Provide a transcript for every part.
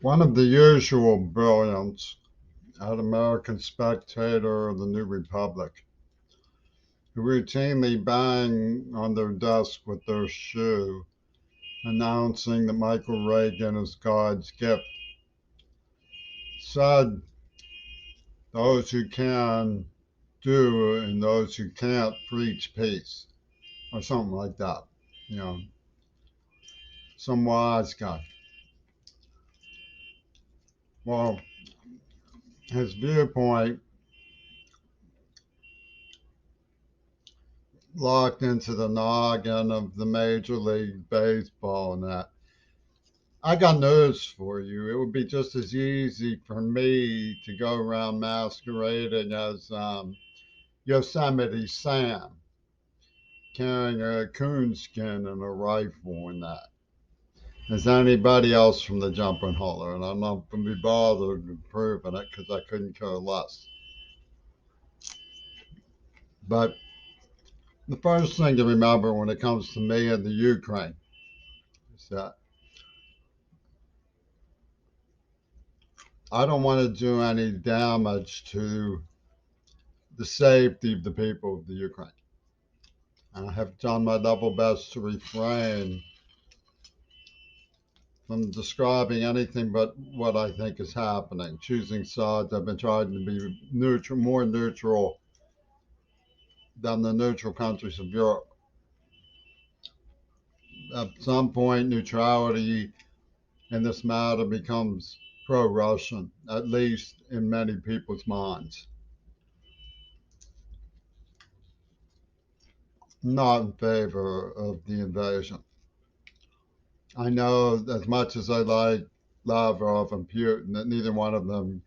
One of the usual brilliants at American Spectator or the New Republic, who routinely bang on their desk with their shoe, announcing that Michael Reagan is God's gift, said those who can do and those who can't preach peace, or something like that. You know, some wise guy. Well, his viewpoint locked into the noggin of the Major League Baseball and that. I got news for you. It would be just as easy for me to go around masquerading as Yosemite Sam, carrying a coonskin and a rifle and that, as anybody else from the jumping holler. And I'm not going to be bothered with proving it because I couldn't care less. But the first thing to remember when it comes to me and the Ukraine is that I don't want to do any damage to the safety of the people of the Ukraine. I have done my level best to refrain from describing anything but what I think is happening. Choosing sides, I've been trying to be neutral, more neutral than the neutral countries of Europe. At some point, neutrality in this matter becomes pro Russian, at least in many people's minds. Not in favor of the invasion. I know as much as I like Lavrov and Putin that neither one of them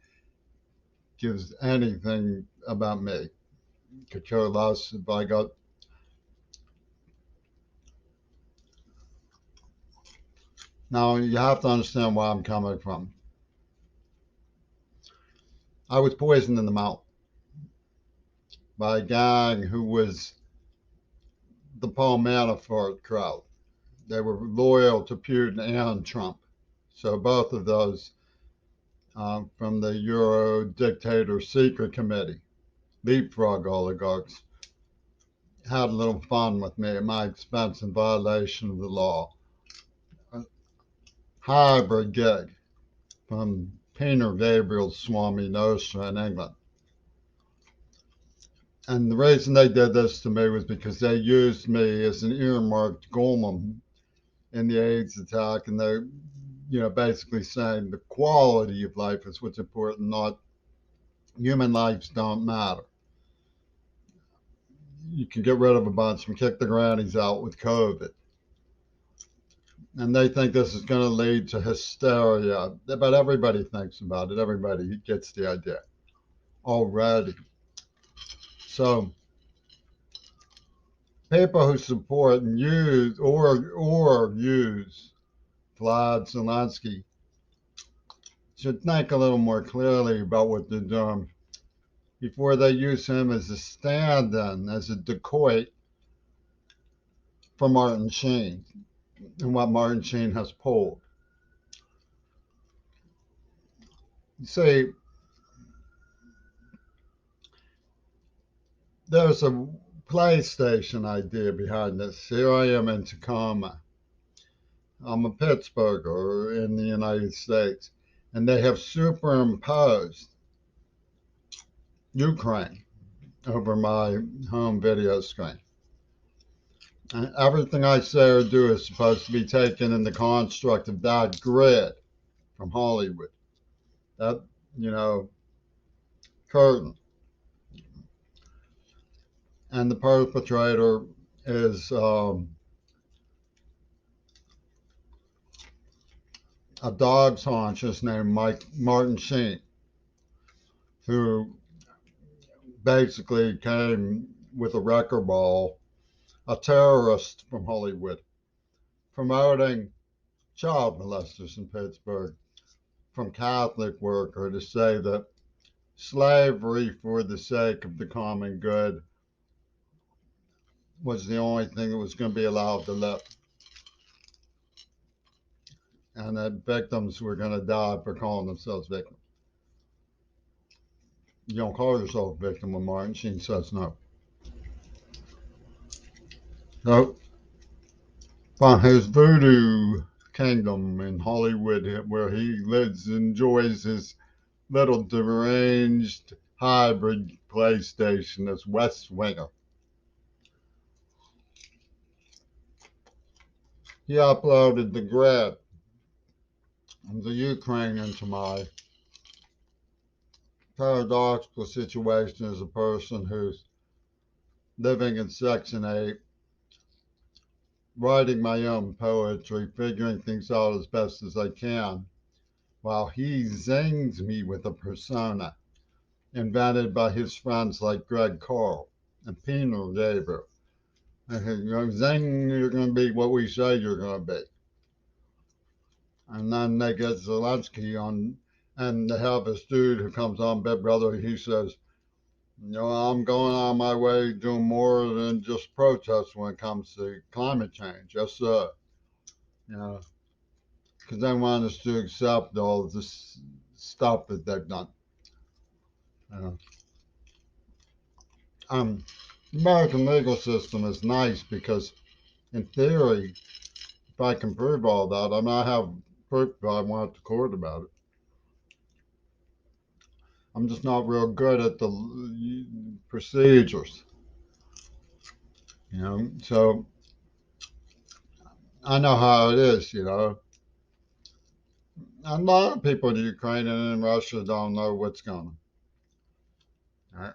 gives anything about me. Could care less if I got. Now you have to understand where I'm coming from. I was poisoned in the mouth by a gang who was the Paul Manafort crowd. They were loyal to Putin and Trump. So both of those from the Euro Dictator Secret Committee, leapfrog oligarchs, had a little fun with me at my expense in violation of the law. A hybrid gig from Painter Gabriel's Swami Nostra in England. And the reason they did this to me was because they used me as an earmarked golem in the AIDS attack, and they're, basically saying the quality of life is what's important, not human lives don't matter. You can get rid of a bunch and kick the grannies out with COVID. And they think this is going to lead to hysteria, but everybody thinks about it. Everybody gets the idea already. So people who support and use or use Vlad Zelensky should think a little more clearly about what they're doing before they use him as a stand-in, as a decoy for Martin Sheen and what Martin Sheen has pulled. You see, there's a PlayStation idea behind this. Here I am in Tacoma. I'm a Pittsburgher in the United States, and they have superimposed Ukraine over my home video screen. And everything I say or do is supposed to be taken in the construct of that grid from Hollywood. That, you know, curtain. And the perpetrator is a dog's haunches named Martin Sheen, who basically came with a wrecker ball, a terrorist from Hollywood, promoting child molesters in Pittsburgh from Catholic worker to say that slavery for the sake of the common good was the only thing that was going to be allowed to live. and that victims were going to die for calling themselves victims. You don't call yourself a victim when Martin Sheen says no. So, from his voodoo kingdom in Hollywood, where he lives, enjoys his little deranged hybrid PlayStation as West Winger. He uploaded the grid of the Ukraine into my paradoxical situation as a person who's living in Section 8, writing my own poetry, figuring things out as best as I can, while he zings me with a persona invented by his friends like Greg Carl and Peter Gabriel. Zing, you're going to be what we say you're going to be. And then they get Zelensky on, and they have this dude who comes on Big Brother. He says, I'm going on my way doing more than just protest when it comes to climate change. Yes, sir. You know, because they want us to accept all of this stuff that they've done. You know. The American legal system is nice because, in theory, if I can prove all that, I mean, I have proof if I want to court about it. I'm just not real good at the procedures, So I know how it is, A lot of people in Ukraine and in Russia don't know what's going on.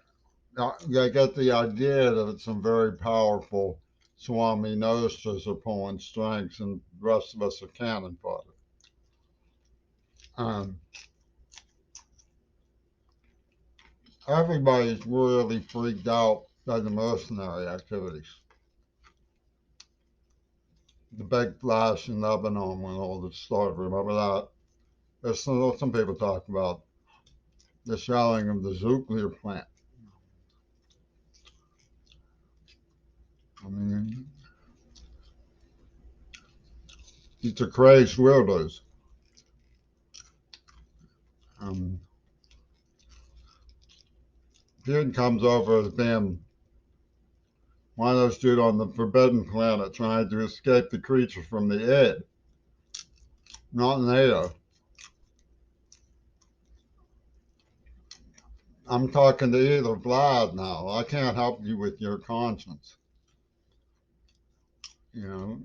They get the idea that some very powerful Swami Nostras are pulling strings and the rest of us are cannon fodder. Um, Everybody's really freaked out by the mercenary activities. The big flash in Lebanon when all this started, remember that? There's some people talk about the shelling of the nuclear plant. I mean, these are crazy weirdos. Putin comes over as being one of those dudes on the forbidden planet trying to escape the creature from the egg. Not NATO. I'm talking to either Vlad now. I can't help you with your conscience. You know,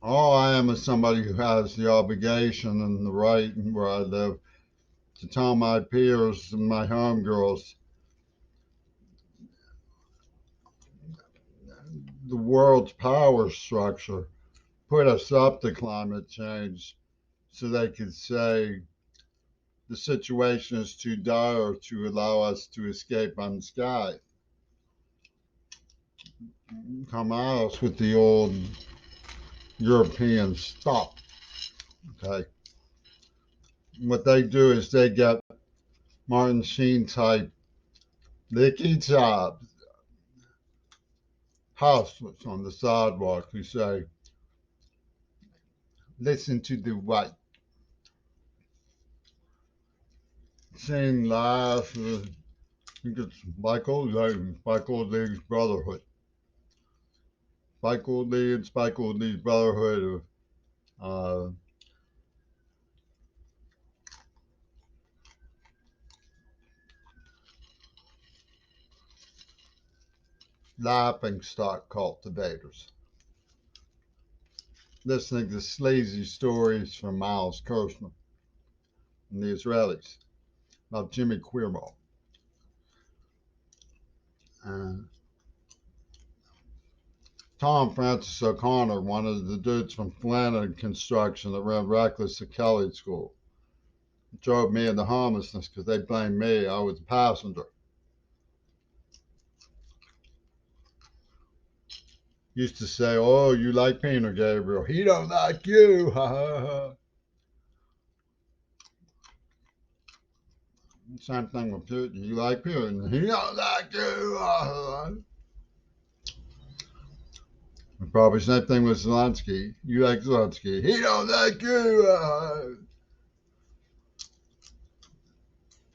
all I am is somebody who has the obligation and the right where I live to tell my peers and my homegirls the world's power structure put us up to climate change so they could say the situation is too dire to allow us to escape unscathed. Come at us with the old European stuff. Okay. What they do is they get Martin Sheen type licky jobs, hustlers on the sidewalk who say, listen to the white. Sheen laughs. I think it's Michael Lee's Brotherhood. Michael Lee and Spike Lee's Brotherhood of laughing stock cultivators. Listening to sleazy stories from Miles Kirshner and the Israelis about Jimmy Queerball. Tom Francis O'Connor, one of the dudes from Flanagan Construction that ran Reckless at Kelly School, drove me into homelessness because they blamed me. I was a passenger. Used to say, oh, you like Peter Gabriel. He don't like you. Ha ha ha. Same thing with Putin. You like Putin. He don't like you. Ha ha ha. Probably same thing with Zelensky. You like Zelensky. He don't like you.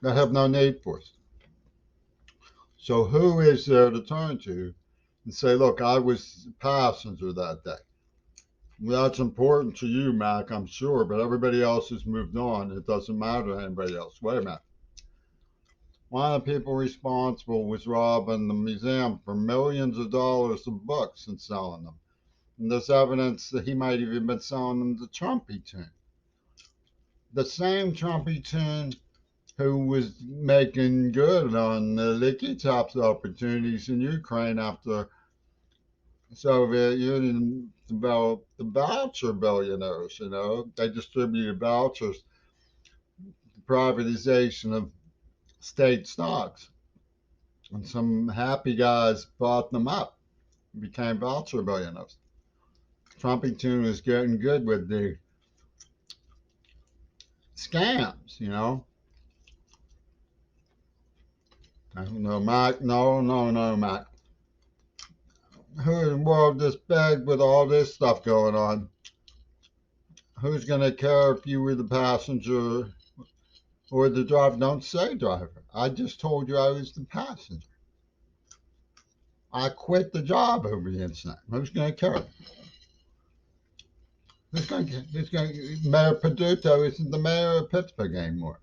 They have no need for us. So who is there to turn to and say, look, I was a passenger that day? Well, that's important to you, Mac, I'm sure, but everybody else has moved on. It doesn't matter to anybody else. Wait a minute. One of the people responsible was robbing the museum for millions of dollars of books and selling them. And there's evidence that he might have even been selling them to Trumpy Tune. The same Trumpy Tune who was making good on the Licky Tops opportunities in Ukraine after the Soviet Union developed the voucher billionaires. They distributed vouchers, privatization of state stocks, and some happy guys bought them up, became voucher billionaires. Trumpington was getting good with the scams. No, Mac, no, Mac. Who in the world this big with all this stuff going on? Who's going to care if you were the passenger or the driver? Don't say driver. I just told you I was the passenger. I quit the job over the incident. Who's going to care? Mayor Peduto isn't the mayor of Pittsburgh anymore.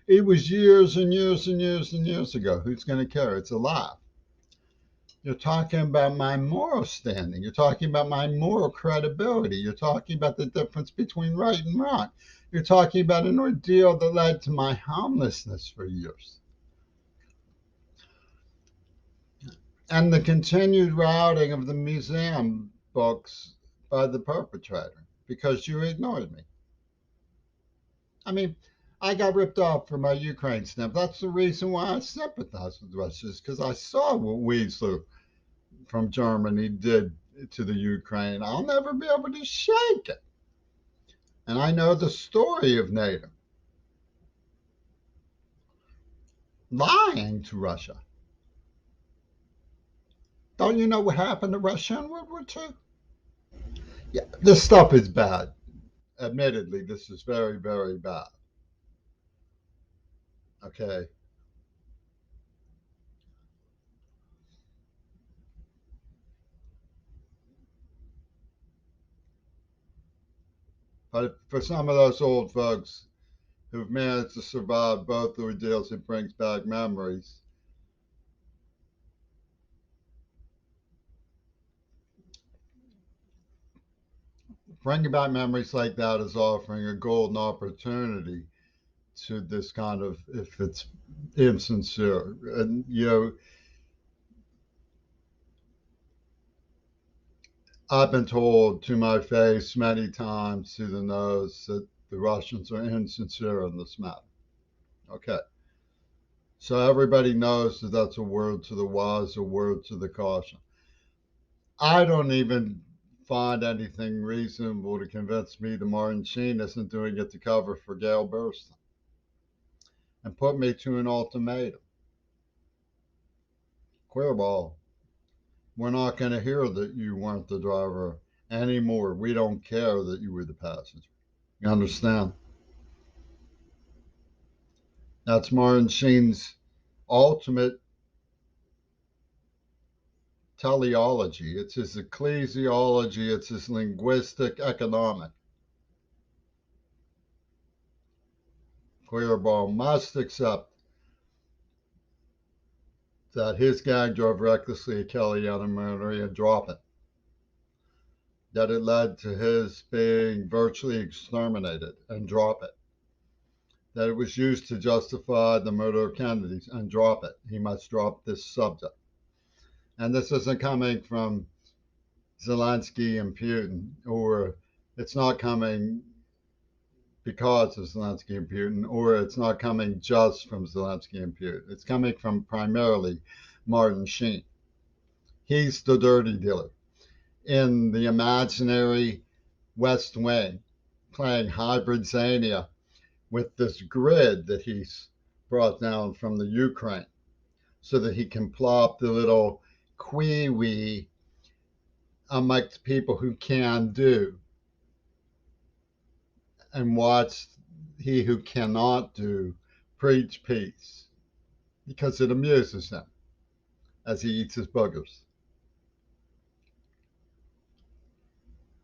It was years and years and years and years ago. Who's going to care? It's a lie. You're talking about my moral standing. You're talking about my moral credibility. You're talking about the difference between right and wrong. You're talking about an ordeal that led to my homelessness for years. And the continued routing of the museum books by the perpetrator because you ignored me. I mean, I got ripped off for my Ukraine stamp. That's the reason why I sympathize with Russia, is because I saw what Weasler from Germany did to the Ukraine. I'll never be able to shake it. And I know the story of NATO lying to Russia. Don't you know what happened to Russia in World War II? Yeah, this stuff is bad. Admittedly, this is very, very bad. Okay. But for some of those old folks who've managed to survive both ordeals, it brings back memories. Bringing back memories like that is offering a golden opportunity to this kind of, if it's insincere. And, I've been told to my face many times to the nose that the Russians are insincere in this matter. Okay. So everybody knows that that's a word to the wise, a word to the caution. I don't even find anything reasonable to convince me that Muh Chine isn't doing it to cover for Gail Burston and put me to an ultimatum. Queer ball. We're not going to hear that you weren't the driver anymore. We don't care that you were the passenger. You understand? That's Muh Chine's ultimate teleology. It's his ecclesiology. It's his linguistic economic. Queerball must accept that his gang drove recklessly at Kellyanne and Murray and drop it. That it led to his being virtually exterminated and drop it. That it was used to justify the murder of Kennedy and drop it. He must drop this subject. And this isn't coming from Zelensky and Putin, or it's not coming because of Zelensky and Putin, or it's not coming just from Zelensky and Putin. It's coming from primarily Muh Chine. He's the dirty dealer in the imaginary West Wing, playing hybrid Zania with this grid that he's brought down from the Ukraine so that he can plop the little Kiwi amongst people who can do and watch he who cannot do preach peace because it amuses him as he eats his boogers.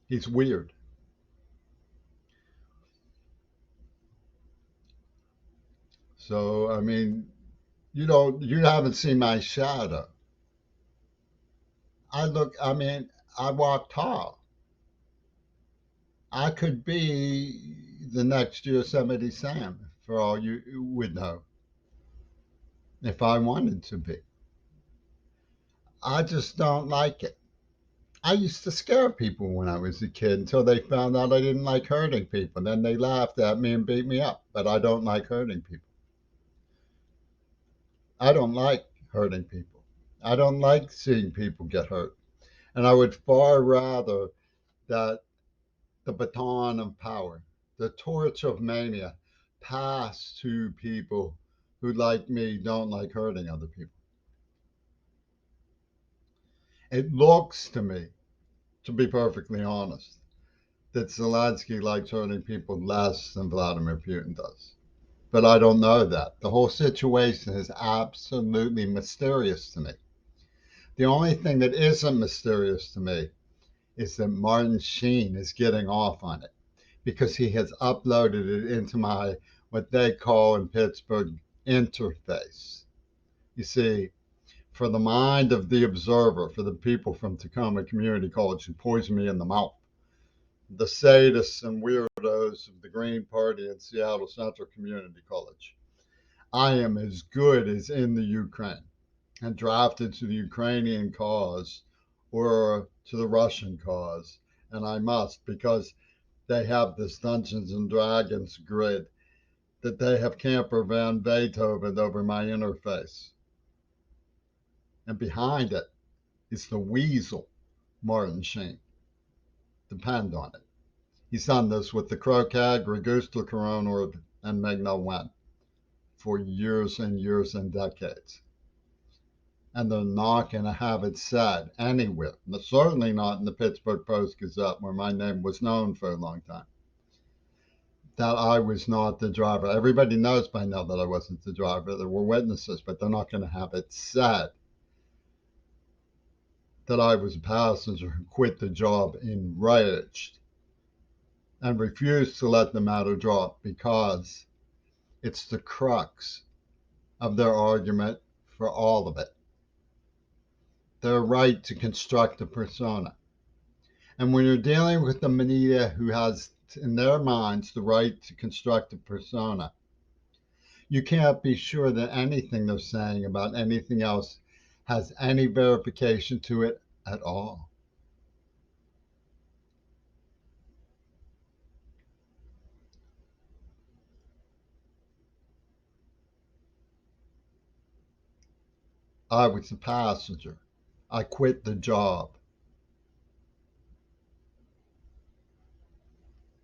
He's weird. So, I mean, you haven't seen my shadow. I mean, I walk tall. I could be the next Yosemite Sam for all you would know if I wanted to be. I just don't like it. I used to scare people when I was a kid until they found out I didn't like hurting people. Then they laughed at me and beat me up. But I don't like hurting people. I don't like hurting people. I don't like seeing people get hurt. And I would far rather that the baton of power, the torch of mania, pass to people who, like me, don't like hurting other people. It looks to me, to be perfectly honest, that Zelensky likes hurting people less than Vladimir Putin does. But I don't know that. The whole situation is absolutely mysterious to me. The only thing that isn't mysterious to me is that Muh Chine is getting off on it because he has uploaded it into my, what they call in Pittsburgh, interface. You see, for the mind of the observer, for the people from Tacoma Community College who poisoned me in the mouth, the sadists and weirdos of the Green Party and Seattle Central Community College, I am as good as in the Ukraine and drafted to the Ukrainian cause or to the Russian cause. And I must because they have this Dungeons and Dragons grid that they have Camper Van Beethoven over my interface. And behind it is the weasel, Muh Chine. Depend on it. He's done this with the Krokag, Ragusta Coronor, and Megna Wen for years and years and decades. And they're not going to have it said anywhere, certainly not in the Pittsburgh Post Gazette, where my name was known for a long time, that I was not the driver. Everybody knows by now that I wasn't the driver. There were witnesses, but they're not going to have it said that I was a passenger who quit the job enraged and refused to let the matter drop because it's the crux of their argument for all of it. Their right to construct a persona. And when you're dealing with the media who has in their minds the right to construct a persona, you can't be sure that anything they're saying about anything else has any verification to it at all. I was a passenger. I quit the job.